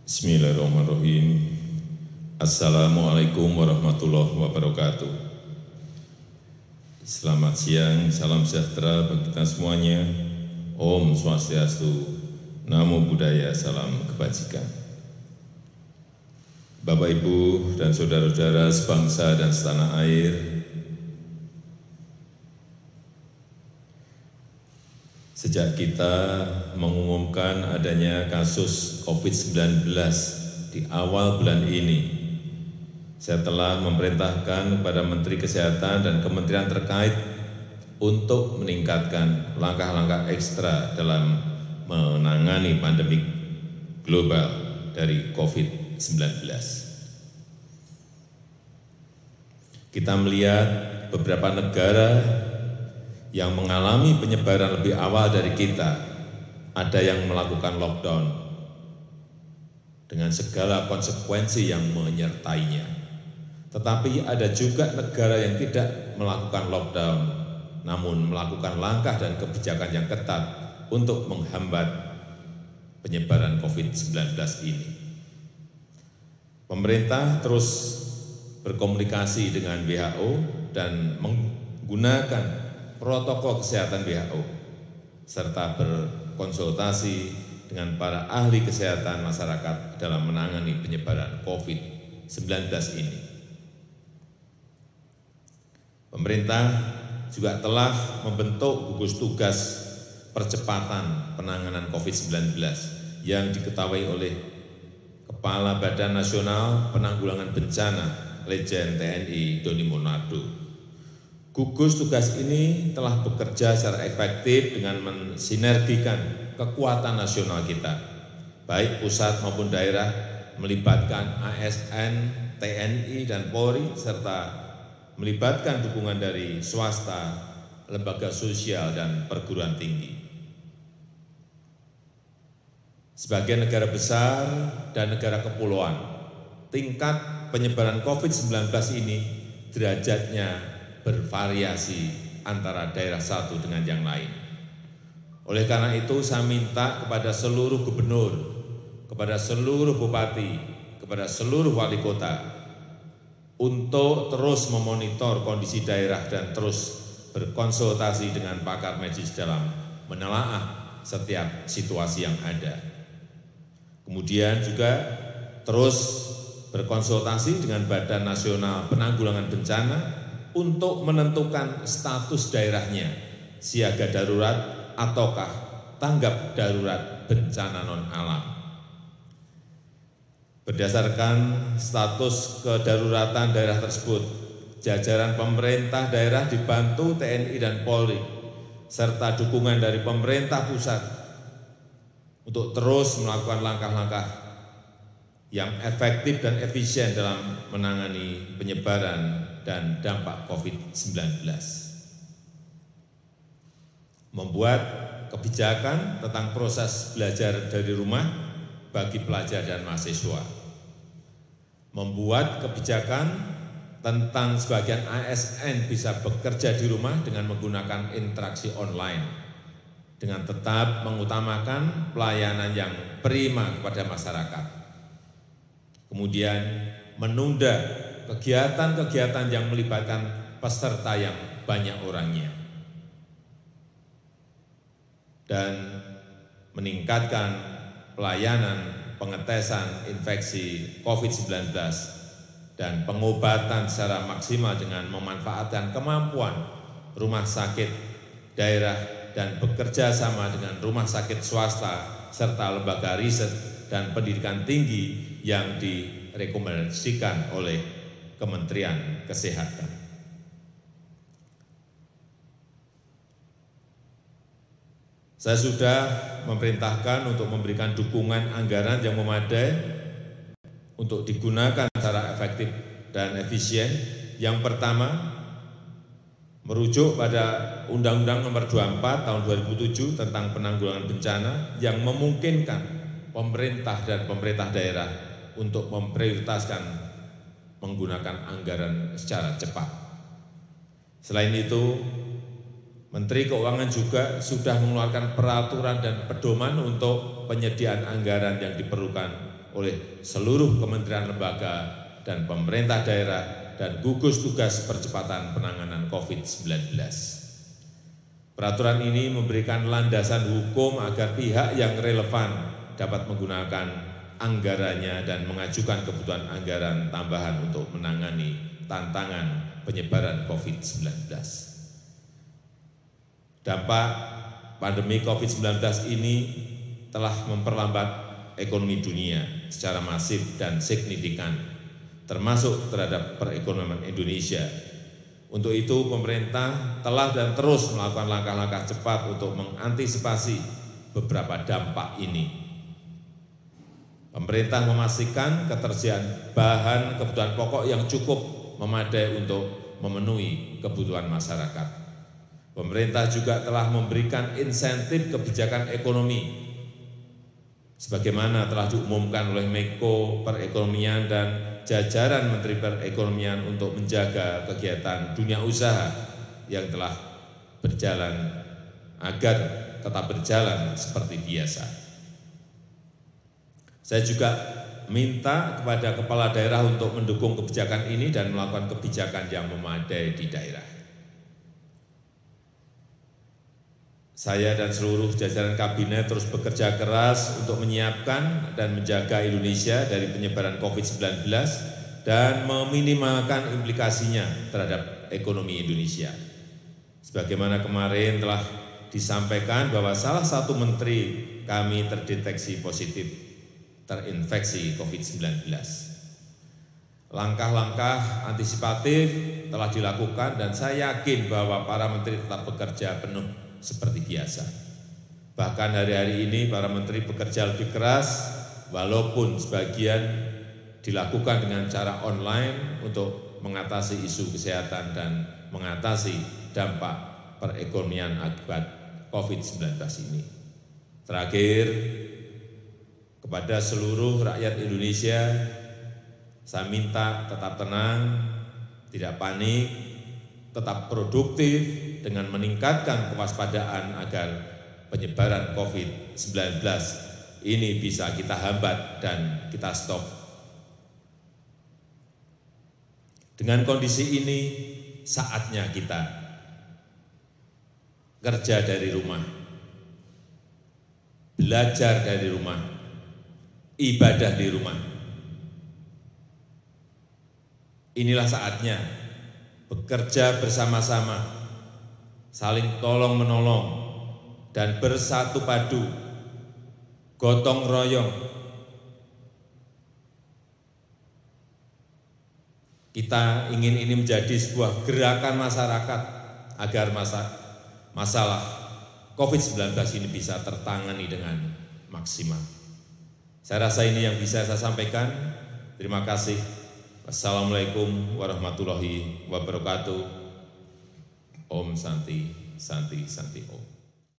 Bismillahirrahmanirrahim. Assalamualaikum warahmatullahi wabarakatuh. Selamat siang, salam sejahtera bagi kita semuanya. Om Swastiastu, Namo Buddhaya, salam kebajikan. Bapak, Ibu, dan saudara-saudara sebangsa dan setanah air, sejak kita mengumumkan adanya kasus COVID-19 di awal bulan ini, saya telah memerintahkan kepada Menteri Kesehatan dan kementerian terkait untuk meningkatkan langkah-langkah ekstra dalam menangani pandemi global dari COVID-19. Kita melihat beberapa negara yang mengalami penyebaran lebih awal dari kita, ada yang melakukan lockdown dengan segala konsekuensi yang menyertainya. Tetapi ada juga negara yang tidak melakukan lockdown, namun melakukan langkah dan kebijakan yang ketat untuk menghambat penyebaran COVID-19 ini. Pemerintah terus berkomunikasi dengan WHO dan menggunakan protokol kesehatan WHO, serta berkonsultasi dengan para ahli kesehatan masyarakat dalam menangani penyebaran COVID-19 ini. Pemerintah juga telah membentuk gugus tugas percepatan penanganan COVID-19 yang diketahui oleh Kepala Badan Nasional Penanggulangan Bencana, Legend TNI Doni Monardo. Gugus tugas ini telah bekerja secara efektif dengan mensinergikan kekuatan nasional kita, baik pusat maupun daerah, melibatkan ASN, TNI, dan Polri, serta melibatkan dukungan dari swasta, lembaga sosial, dan perguruan tinggi. Sebagai negara besar dan negara kepulauan, tingkat penyebaran COVID-19 ini derajatnya bervariasi antara daerah satu dengan yang lain. Oleh karena itu, saya minta kepada seluruh gubernur, kepada seluruh bupati, kepada seluruh wali kota untuk terus memonitor kondisi daerah dan terus berkonsultasi dengan pakar medis dalam menelaah setiap situasi yang ada. Kemudian juga terus berkonsultasi dengan Badan Nasional Penanggulangan Bencana untuk menentukan status daerahnya, siaga darurat ataukah tanggap darurat bencana non-alam. Berdasarkan status kedaruratan daerah tersebut, jajaran pemerintah daerah dibantu TNI dan Polri, serta dukungan dari pemerintah pusat untuk terus melakukan langkah-langkah yang efektif dan efisien dalam menangani penyebaran dan dampak COVID-19. Membuat kebijakan tentang proses belajar dari rumah bagi pelajar dan mahasiswa. Membuat kebijakan tentang sebagian ASN bisa bekerja di rumah dengan menggunakan interaksi online, dengan tetap mengutamakan pelayanan yang prima kepada masyarakat. Kemudian menunda kegiatan-kegiatan yang melibatkan peserta yang banyak orangnya, dan meningkatkan pelayanan pengetesan infeksi COVID-19 dan pengobatan secara maksimal dengan memanfaatkan kemampuan rumah sakit daerah dan bekerja sama dengan rumah sakit swasta serta lembaga riset dan pendidikan tinggi yang direkomendasikan oleh Kementerian Kesehatan. Saya sudah memerintahkan untuk memberikan dukungan anggaran yang memadai untuk digunakan secara efektif dan efisien. Yang pertama, merujuk pada Undang-Undang Nomor 24 Tahun 2007 tentang penanggulangan bencana yang memungkinkan pemerintah dan pemerintah daerah untuk memprioritaskan menggunakan anggaran secara cepat. Selain itu, Menteri Keuangan juga sudah mengeluarkan peraturan dan pedoman untuk penyediaan anggaran yang diperlukan oleh seluruh kementerian lembaga dan pemerintah daerah dan gugus tugas percepatan penanganan COVID-19. Peraturan ini memberikan landasan hukum agar pihak yang relevan dapat menggunakan anggarannya dan mengajukan kebutuhan anggaran tambahan untuk menangani tantangan penyebaran COVID-19. Dampak pandemi COVID-19 ini telah memperlambat ekonomi dunia secara masif dan signifikan, termasuk terhadap perekonomian Indonesia. Untuk itu, pemerintah telah dan terus melakukan langkah-langkah cepat untuk mengantisipasi beberapa dampak ini. Pemerintah memastikan ketersediaan bahan kebutuhan pokok yang cukup memadai untuk memenuhi kebutuhan masyarakat. Pemerintah juga telah memberikan insentif kebijakan ekonomi sebagaimana telah diumumkan oleh Menko Perekonomian dan jajaran Menteri Perekonomian untuk menjaga kegiatan dunia usaha yang telah berjalan agar tetap berjalan seperti biasa. Saya juga minta kepada kepala daerah untuk mendukung kebijakan ini dan melakukan kebijakan yang memadai di daerah. Saya dan seluruh jajaran kabinet terus bekerja keras untuk menyiapkan dan menjaga Indonesia dari penyebaran COVID-19 dan meminimalkan implikasinya terhadap ekonomi Indonesia. Sebagaimana kemarin telah disampaikan bahwa salah satu menteri kami terdeteksi positif terinfeksi COVID-19. Langkah-langkah antisipatif telah dilakukan dan saya yakin bahwa para menteri tetap bekerja penuh seperti biasa. Bahkan hari-hari ini para menteri bekerja lebih keras walaupun sebagian dilakukan dengan cara online untuk mengatasi isu kesehatan dan mengatasi dampak perekonomian akibat COVID-19 ini. Terakhir, kepada seluruh rakyat Indonesia, saya minta tetap tenang, tidak panik, tetap produktif dengan meningkatkan kewaspadaan agar penyebaran COVID-19 ini bisa kita hambat dan kita stop. Dengan kondisi ini, saatnya kita kerja dari rumah, belajar dari rumah, ibadah di rumah. Inilah saatnya bekerja bersama-sama, saling tolong-menolong, dan bersatu padu, gotong royong. Kita ingin ini menjadi sebuah gerakan masyarakat agar masalah COVID-19 ini bisa tertangani dengan maksimal. Saya rasa ini yang bisa saya sampaikan. Terima kasih. Wassalamualaikum warahmatullahi wabarakatuh. Om Santi, Santi, Santi Om.